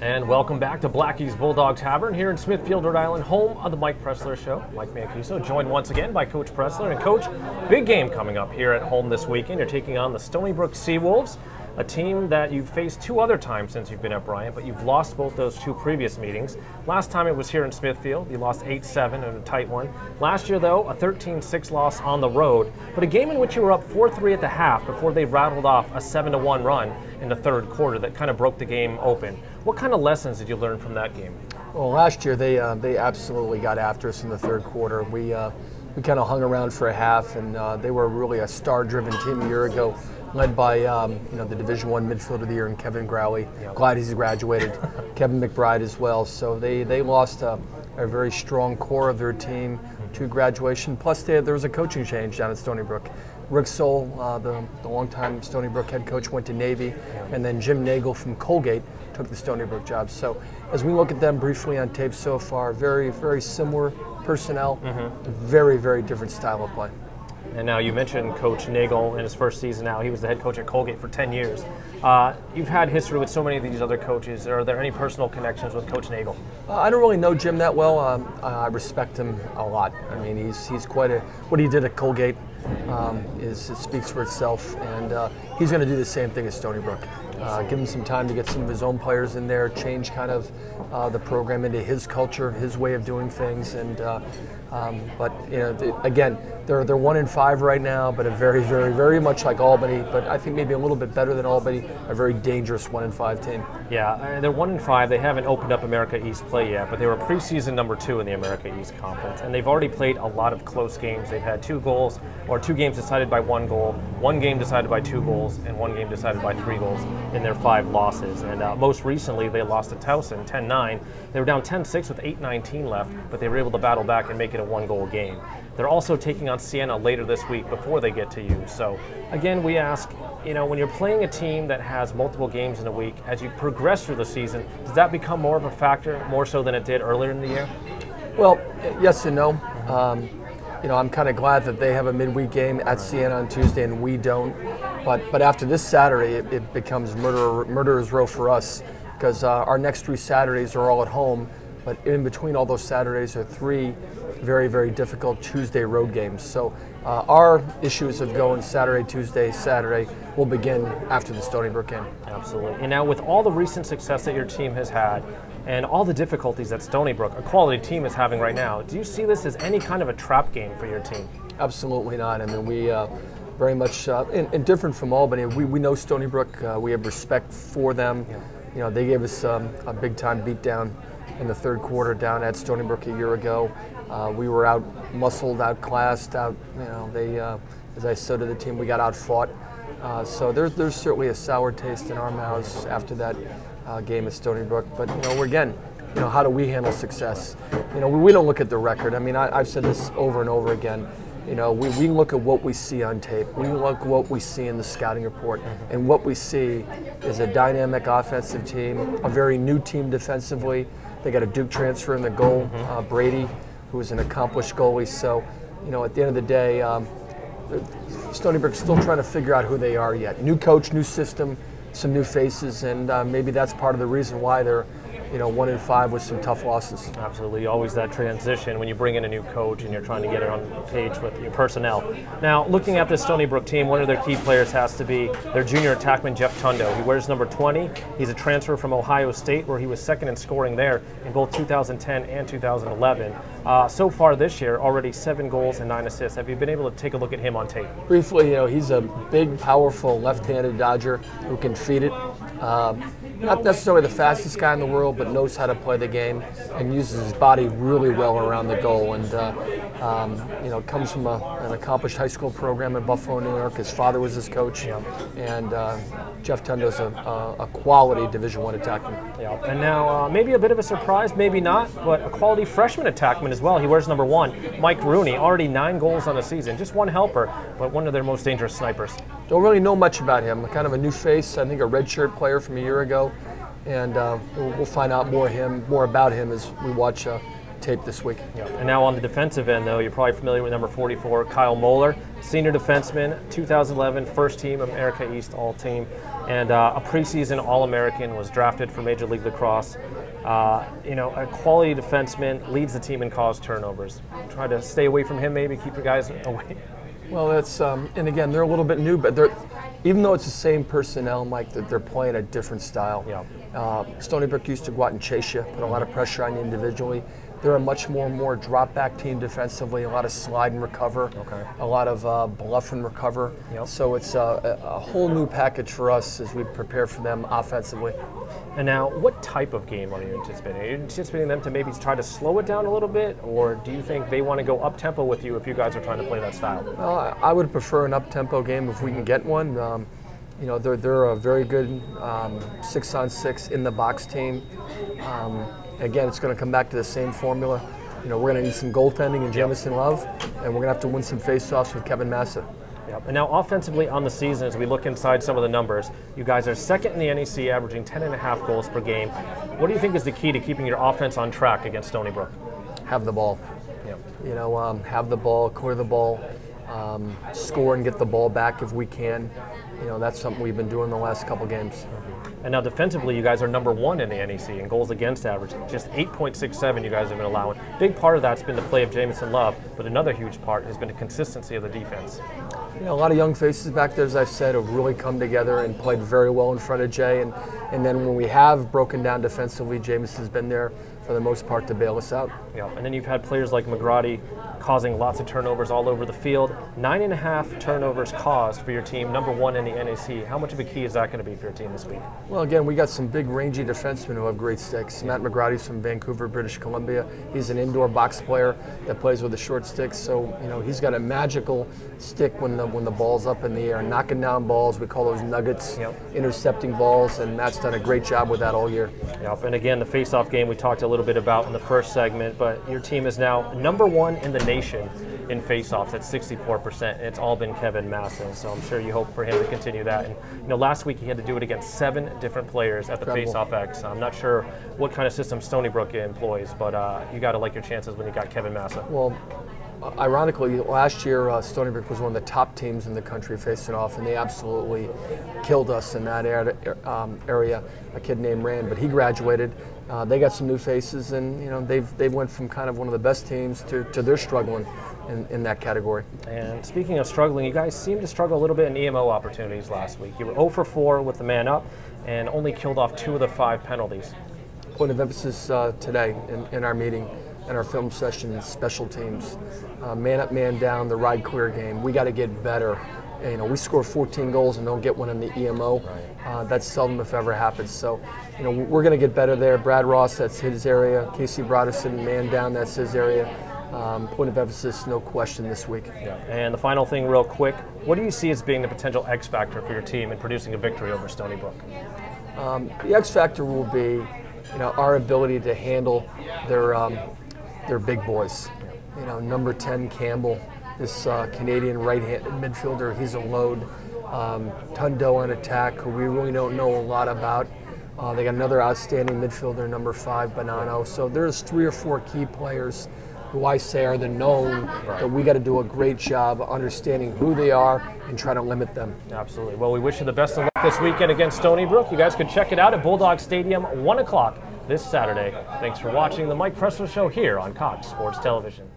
And welcome back to Blackie's Bulldog Tavern here in Smithfield, Rhode Island, home of the Mike Pressler Show. Mike Mancuso, joined once again by Coach Pressler. And Coach, big game coming up here at home this weekend. You're taking on the Stony Brook Seawolves, a team that you've faced two other times since you've been at Bryant, but you've lost both those two previous meetings. Last time it was here in Smithfield. You lost 8-7 in a tight one. Last year, though, a 13-6 loss on the road, but a game in which you were up 4-3 at the half before they rattled off a 7-1 run in the third quarter that kind of broke the game open. What kind of lessons did you learn from that game? Well, last year they absolutely got after us in the third quarter. We kind of hung around for a half, and they were really a star-driven team a year ago, led by the Division I Midfielder of the Year in Kevin Growley. Yep. Glad he's graduated. Kevin McBride as well. So they lost a very strong core of their team to graduation. Plus there was a coaching change down at Stony Brook. Rick Soule, the longtime Stony Brook head coach, went to Navy, and then Jim Nagel from Colgate took the Stony Brook job. So as we look at them briefly on tape so far, very, very similar personnel, very, very different style of play. And now you mentioned Coach Nagel in his first season now. He was the head coach at Colgate for 10 years. You've had history with so many of these other coaches. Are there any personal connections with Coach Nagel? I don't really know Jim that well. I respect him a lot. I mean, he's quite what he did at Colgate it speaks for itself, and he's going to do the same thing at Stony Brook. Give him some time to get some of his own players in there, change kind of the program into his culture, his way of doing things, and but again, they're 1-5 right now, but a very, very, very much like Albany, but I think maybe a little bit better than Albany, a very dangerous 1-5 team. Yeah, they're 1-5. They haven't opened up America East play yet, but they were preseason number 2 in the America East Conference, and they've already played a lot of close games. They've had 2 games decided by 1 goal, 1 game decided by 2 goals, and 1 game decided by 3 goals in their 5 losses. And most recently, they lost to Towson 10-9. They were down 10-6 with 8:19 left, but they were able to battle back and make it a 1-goal game. They're also taking on Siena later this week before they get to you. So again, we ask, when you're playing a team that has multiple games in a week, as you progress through the season, does that become more of a factor, more so than it did earlier in the year? Well, yes and no. I'm kind of glad that they have a midweek game at Siena on Tuesday and we don't. But after this Saturday, it becomes murderer's row for us, because our next 3 Saturdays are all at home. But in between all those Saturdays are 3 very, very difficult Tuesday road games. So our issues of going Saturday, Tuesday, Saturday will begin after the Stony Brook game. Absolutely. And now with all the recent success that your team has had and all the difficulties that Stony Brook, a quality team, is having right now, do you see this as any kind of a trap game for your team? Absolutely not. I mean, we very much, and different from Albany, we know Stony Brook. We have respect for them. Yeah. They gave us a big-time beatdown in the third quarter down at Stony Brook a year ago. We were out-muscled, outclassed, as I said to the team, we got out-fought. So there's certainly a sour taste in our mouths after that game at Stony Brook. But, how do we handle success? We don't look at the record. I mean, I've said this over and over again. We look at what we see on tape. We look at what we see in the scouting report. And what we see is a dynamic offensive team, a very new team defensively. They got a Duke transfer in the goal, Brady, who is an accomplished goalie. So, at the end of the day, Stony Brook's still trying to figure out who they are yet. New coach, new system, some new faces, and maybe that's part of the reason why they're 1-5 with some tough losses. Absolutely, always that transition when you bring in a new coach and you're trying to get it on page with your personnel. Now, looking at this Stony Brook team, one of their key players has to be their junior attackman, Jeff Tundo. He wears number 20. He's a transfer from Ohio State, where he was second in scoring there in both 2010 and 2011. So far this year, already 7 goals and 9 assists. Have you been able to take a look at him on tape? Briefly, he's a big, powerful left-handed dodger who can feed it. Not necessarily the fastest guy in the world, but knows how to play the game and uses his body really well around the goal. And comes from an accomplished high school program in Buffalo, New York. His father was his coach, and Jeff Tundo's a quality Division I attackman. Yeah. And now maybe a bit of a surprise, maybe not, but a quality freshman attackman as well. He wears number 1, Mike Rooney, already 9 goals on the season, just 1 helper, but one of their most dangerous snipers. Don't really know much about him. Kind of a new face. I think a redshirt player from a year ago, and we'll find out more about him as we watch tape this week. Yeah. And now on the defensive end, though, you're probably familiar with number 44, Kyle Moeller, senior defenseman, 2011 first team America East All-Team. and a preseason All-American, was drafted for Major League Lacrosse. A quality defenseman, leads the team in caused turnovers. Try to stay away from him, maybe keep your guys away. Well, that's and again, they're a little bit new, but even though it's the same personnel, Mike, they're playing a different style. Yeah. Stony Brook used to go out and chase you, put a lot of pressure on you individually. They're a much more drop-back team defensively, a lot of slide and recover, a lot of bluff and recover. Yep. So it's a whole new package for us as we prepare for them offensively. And now, what type of game are you anticipating? Are you anticipating them to maybe try to slow it down a little bit, or do you think they want to go up-tempo with you if you guys are trying to play that style? Well, I would prefer an up-tempo game if we can get one. They're a very good 6-on-6 in the box team. Again, it's going to come back to the same formula. We're going to need some goaltending in Jamison Love, and we're going to have to win some face-offs with Kevin Massa. Yep. And now offensively on the season, as we look inside some of the numbers, you guys are second in the NEC, averaging 10.5 goals per game. What do you think is the key to keeping your offense on track against Stony Brook? Have the ball. Yep. Have the ball, clear the ball, score and get the ball back if we can. That's something we've been doing the last couple games. And now defensively, you guys are number 1 in the NEC in goals against average. Just 8.67 you guys have been allowing. Big part of that's been the play of Jamison Love, but another huge part has been the consistency of the defense. A lot of young faces back there, as I've said, have really come together and played very well in front of Jay. And then when we have broken down defensively, Jamison's been there for the most part to bail us out. Yeah, and then you've had players like McGrady causing lots of turnovers all over the field. 9.5 turnovers caused for your team, number 1 in the NEC. How much of a key is that going to be for your team this week? Well, again, we got some big rangy defensemen who have great sticks. Matt McGrady's from Vancouver, British Columbia. He's an indoor box player that plays with a short stick, so he's got a magical stick when the ball's up in the air, knocking down balls. We call those nuggets, intercepting balls, and Matt's done a great job with that all year. Yep, and again, the face-off game we talked a little bit about in the first segment, but your team is now number 1 in the nation in face-offs at 64%. It's all been Kevin Massa, so I'm sure you hope for him to continue that. And last week he had to do it against 7 different players at the face-off X. I'm not sure what kind of system Stony Brook employs, but you got to like your chances when you got Kevin Massa. Well, ironically, last year Stony Brook was one of the top teams in the country facing off, and they absolutely killed us in that area. A kid named Rand, but he graduated. They got some new faces, and they've went from kind of one of the best teams to they're struggling in that category. And speaking of struggling, you guys seemed to struggle a little bit in EMO opportunities last week. You were 0 for 4 with the man up, and only killed off 2 of the 5 penalties. Point of emphasis today in our meeting, in our film session, special teams, man up, man down, the ride clear game. We got to get better. We score 14 goals and don't get one in the EMO. That seldom, if ever, happens. So, we're going to get better there. Brad Ross, that's his area. Casey Broderson, man down, that's his area. Point of emphasis, no question this week. Yeah. And the final thing, real quick, what do you see as being the potential X factor for your team in producing a victory over Stony Brook? The X factor will be, our ability to handle their big boys. Number 10 Campbell, this Canadian right-handed midfielder, he's a load. Tundo on attack, who we really don't know a lot about. They got another outstanding midfielder, number 5 Bonanno. So there's 3 or 4 key players who I say are the known, that we got to do a great job understanding who they are and try to limit them. Absolutely. Well, we wish you the best of luck this weekend against Stony Brook. You guys can check it out at Bulldog Stadium, 1 o'clock this Saturday. Thanks for watching the Mike Pressler Show here on Cox Sports Television.